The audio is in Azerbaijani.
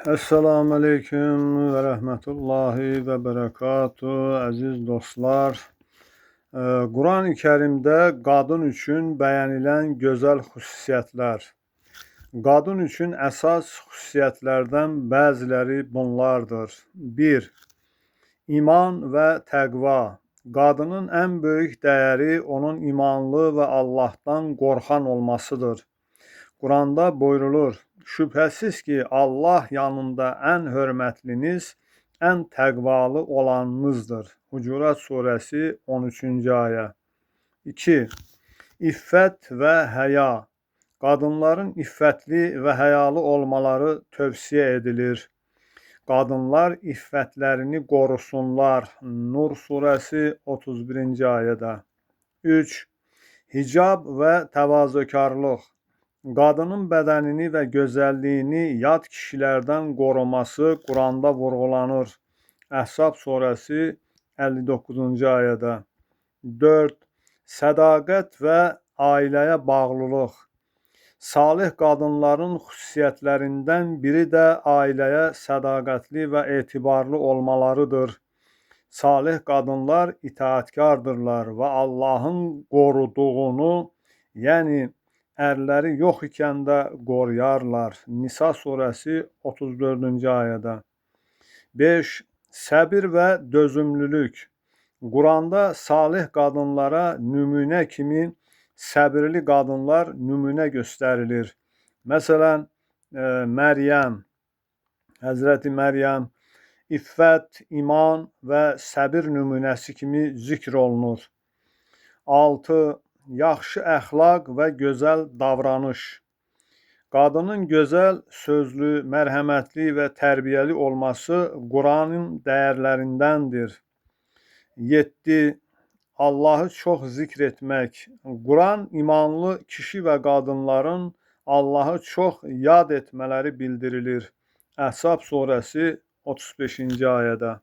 Esselamu Aleyküm ve Rahmetullahi ve Berekatuhu. Əziz dostlar, Quran-ı Kərimdə qadın üçün bəyənilən gözəl xüsusiyyətlər. Qadın üçün əsas xüsusiyyətlərdən bəziləri bunlardır. 1. İman və təqva. Qadının ən böyük dəyəri onun imanlı və Allahdan qorxan olmasıdır. Quranda buyrulur: şübhəsiz ki, Allah yanında ən hörmətliniz, ən təqvalı olanınızdır. Hucurat surəsi 13-cü ayə. 2. İffət və həya. Qadınların iffətli və həyalı olmaları tövsiyə edilir. Qadınlar iffətlərini qorusunlar. Nur surəsi 31-ci ayədə. 3. Hicab və təvazökarlıq. Qadının bədənini və gözəlliyini yad kişilərdən qoruması Quranda vurğulanır. Əhzab surəsi 59-cu ayədə. 4. Sədaqət və ailəyə bağlılıq. Salih qadınların xüsusiyyətlərindən biri də ailəyə sədaqətli və etibarlı olmalarıdır. Salih qadınlar itaatkardırlar və Allahın qoruduğunu, yəni ərləri yox ikən də qoruyarlar. Nisa surəsi 34-cü ayədə. 5. Səbir və dözümlülük. Quranda salih qadınlara nümunə kimi səbirli qadınlar nümunə göstərilir. Məsələn, Məryəm, Həzrəti Məryəm iffət, iman və səbir nümunəsi kimi zikr olunur. 6. Yaxşı əxlaq və gözəl davranış. Qadının gözəl sözlü, mərhəmətli və tərbiyəli olması Quranın dəyərlərindəndir. 7. Allahı çox zikr etmək. Quran imanlı kişi və qadınların Allahı çox yad etmələri bildirilir. Əhzab surəsi 35-ci ayədə.